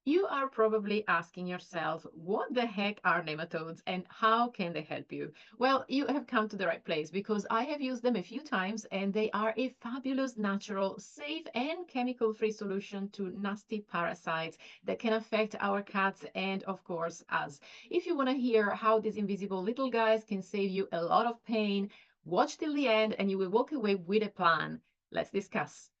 You are probably asking yourself, what the heck are nematodes and how can they help you? Well, you have come to the right place because I have used them a few times and they are a fabulous, natural, safe, and chemical free solution to nasty parasites that can affect our cats and, of course, us. If you want to hear how these invisible little guys can save you a lot of pain, watch till the end and you will walk away with a plan. Let's discuss.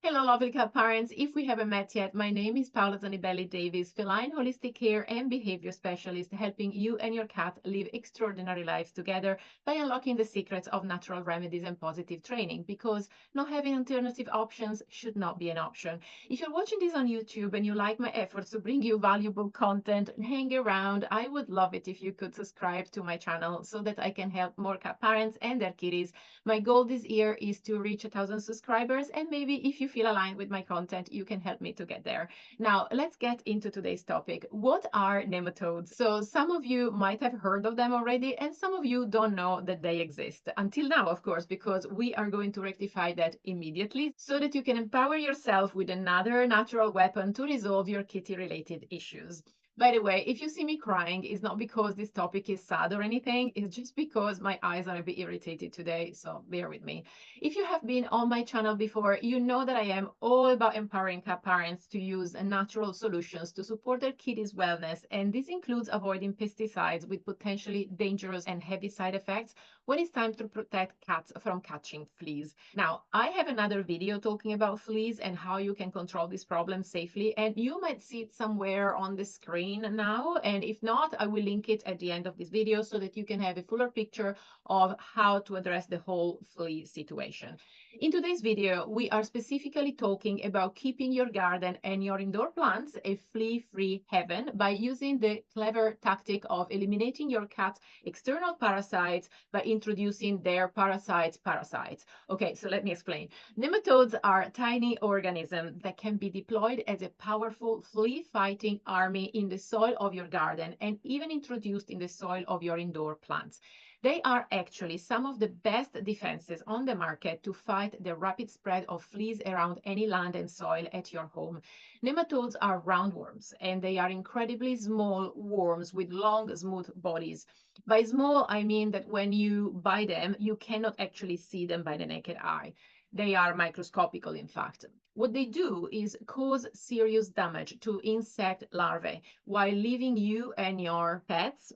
Hello, lovely cat parents. If we haven't met yet, my name is Paola Zanibelli Davies, feline holistic care and behavior specialist, helping you and your cat live extraordinary lives together by unlocking the secrets of natural remedies and positive training. Because not having alternative options should not be an option. If you're watching this on YouTube and you like my efforts to bring you valuable content, hang around. I would love it if you could subscribe to my channel so that I can help more cat parents and their kitties. My goal this year is to reach 1,000 subscribers, and maybe if you feel aligned with my content, you can help me to get there. Now, let's get into today's topic. What are nematodes? So, some of you might have heard of them already, and some of you don't know that they exist. Until now, of course, because we are going to rectify that immediately so that you can empower yourself with another natural weapon to resolve your kitty related issues. By the way, if you see me crying, it's not because this topic is sad or anything. It's just because my eyes are a bit irritated today, so bear with me. If you have been on my channel before, you know that I am all about empowering cat parents to use natural solutions to support their kitties' wellness, and this includes avoiding pesticides with potentially dangerous and heavy side effects when it's time to protect cats from catching fleas. Now, I have another video talking about fleas and how you can control this problem safely, and you might see it somewhere on the screen now. And if not, I will link it at the end of this video so that you can have a fuller picture of how to address the whole flea situation. In today's video, we are specifically talking about keeping your garden and your indoor plants a flea-free heaven by using the clever tactic of eliminating your cat's external parasites by introducing their parasites. Okay, so let me explain. Nematodes are tiny organisms that can be deployed as a powerful flea-fighting army in the soil of your garden and even introduced in the soil of your indoor plants. They are actually some of the best defenses on the market to fight the rapid spread of fleas around any land and soil at your home. Nematodes are roundworms, and they are incredibly small worms with long, smooth bodies. By small, I mean that when you buy them, you cannot actually see them by the naked eye. They are microscopical, in fact. What they do is cause serious damage to insect larvae while leaving you and your pets,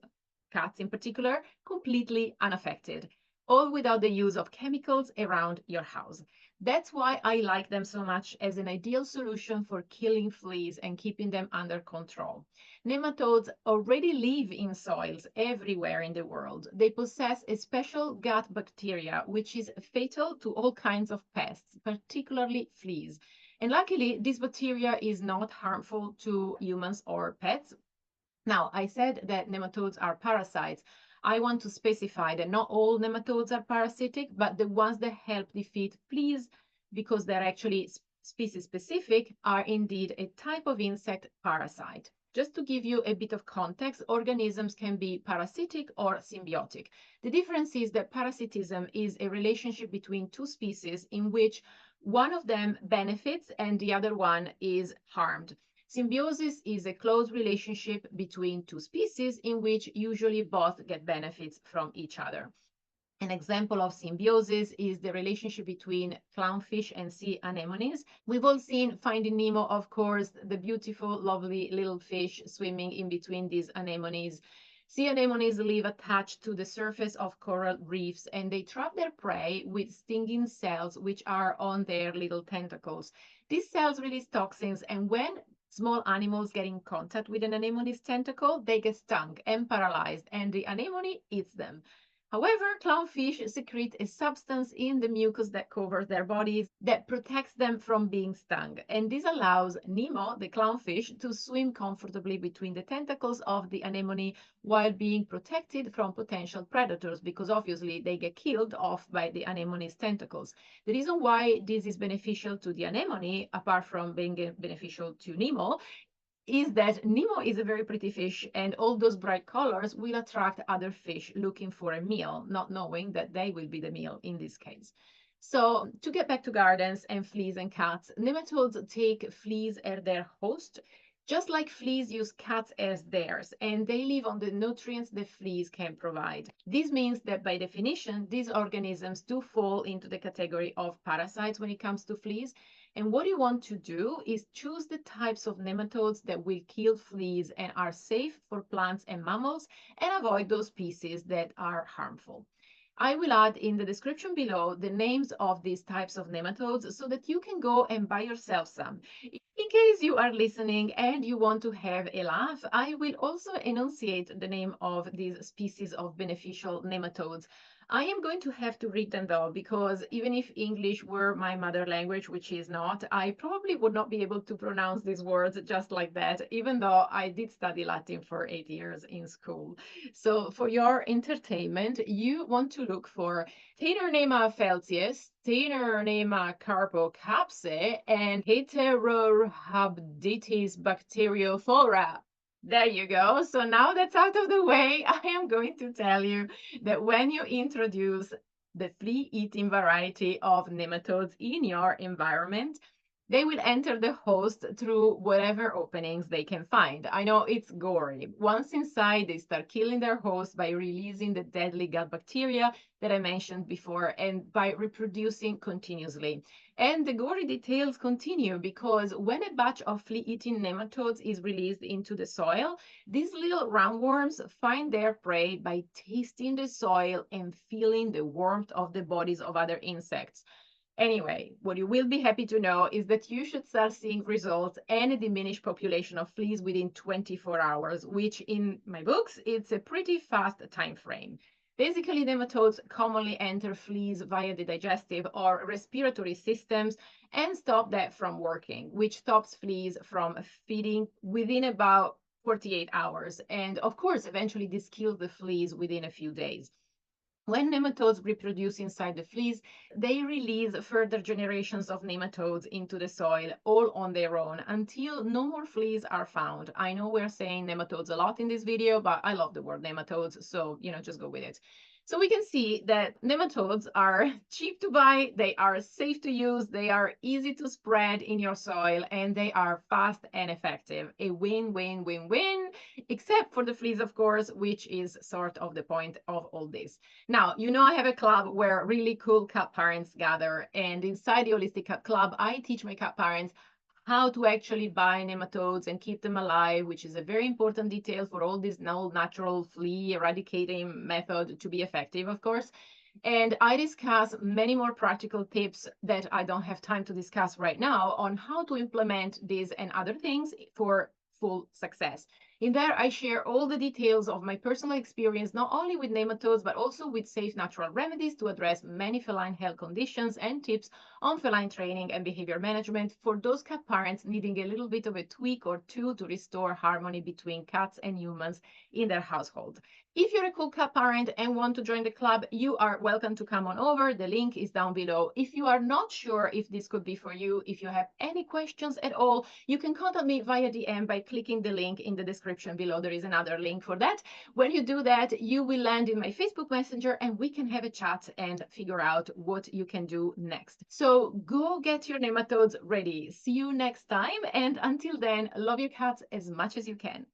cats in particular, completely unaffected, all without the use of chemicals around your house. That's why I like them so much as an ideal solution for killing fleas and keeping them under control. Nematodes already live in soils everywhere in the world. They possess a special gut bacteria, which is fatal to all kinds of pests, particularly fleas. And luckily, this bacteria is not harmful to humans or pets. Now, I said that nematodes are parasites. I want to specify that not all nematodes are parasitic, but the ones that help defeat fleas, because they're actually species specific, are indeed a type of insect parasite. Just to give you a bit of context, organisms can be parasitic or symbiotic. The difference is that parasitism is a relationship between two species in which one of them benefits and the other one is harmed. Symbiosis is a close relationship between two species in which usually both get benefits from each other. An example of symbiosis is the relationship between clownfish and sea anemones. We've all seen Finding Nemo, of course, the beautiful, lovely little fish swimming in between these anemones. Sea anemones live attached to the surface of coral reefs and they trap their prey with stinging cells which are on their little tentacles. These cells release toxins, and when small animals get in contact with an anemone's tentacle, they get stung and paralyzed, and the anemone eats them. However, clownfish secrete a substance in the mucus that covers their bodies that protects them from being stung. And this allows Nemo, the clownfish, to swim comfortably between the tentacles of the anemone while being protected from potential predators because obviously they get killed off by the anemone's tentacles. The reason why this is beneficial to the anemone, apart from being beneficial to Nemo, is that Nemo is a very pretty fish, and all those bright colors will attract other fish looking for a meal, not knowing that they will be the meal in this case. So to get back to gardens and fleas and cats, nematodes take fleas as their host, just like fleas use cats as theirs, and they live on the nutrients the fleas can provide. This means that by definition, these organisms do fall into the category of parasites when it comes to fleas. And what you want to do is choose the types of nematodes that will kill fleas and are safe for plants and mammals, and avoid those species that are harmful. I will add in the description below the names of these types of nematodes so that you can go and buy yourself some. In case you are listening and you want to have a laugh, I will also enunciate the name of these species of beneficial nematodes. I am going to have to read them though, because even if English were my mother language, which is not, I probably would not be able to pronounce these words just like that, even though I did study Latin for 8 years in school. So for your entertainment, you want to look for Tainernema feltius, Tainernema carpocapsae, and Heterorhabditis bacteriophora. There you go. So now that's out of the way, I am going to tell you that when you introduce the flea-eating variety of nematodes in your environment, they will enter the host through whatever openings they can find. I know it's gory. Once inside, they start killing their host by releasing the deadly gut bacteria that I mentioned before and by reproducing continuously. And the gory details continue because when a batch of flea-eating nematodes is released into the soil, these little roundworms find their prey by tasting the soil and feeling the warmth of the bodies of other insects. Anyway, what you will be happy to know is that you should start seeing results and a diminished population of fleas within 24 hours, which in my books, it's a pretty fast time frame. Basically, nematodes commonly enter fleas via the digestive or respiratory systems and stop that from working, which stops fleas from feeding within about 48 hours. And of course, eventually this kills the fleas within a few days. When nematodes reproduce inside the fleas, they release further generations of nematodes into the soil all on their own until no more fleas are found. I know we're saying nematodes a lot in this video, but I love the word nematodes, so just go with it. So we can see that nematodes are cheap to buy, they are safe to use, they are easy to spread in your soil, and they are fast and effective. A win-win-win-win, except for the fleas, of course, which is sort of the point of all this. Now, I have a club where really cool cat parents gather, and inside the Holistic Cat Club, I teach my cat parents how to actually buy nematodes and keep them alive, which is a very important detail for all this now natural flea eradicating method to be effective, of course. And I discuss many more practical tips that I don't have time to discuss right now on how to implement these and other things for full success. In there, I share all the details of my personal experience, not only with nematodes, but also with safe natural remedies to address many feline health conditions and tips on feline training and behavior management for those cat parents needing a little bit of a tweak or two to restore harmony between cats and humans in their household. If you're a cool cat parent and want to join the club, you are welcome to come on over. The link is down below. If you are not sure if this could be for you, if you have any questions at all, you can contact me via DM by clicking the link in the description below. There is another link for that. When you do that, you will land in my Facebook Messenger and we can have a chat and figure out what you can do next. So go get your nematodes ready. See you next time. And until then, love your cats as much as you can.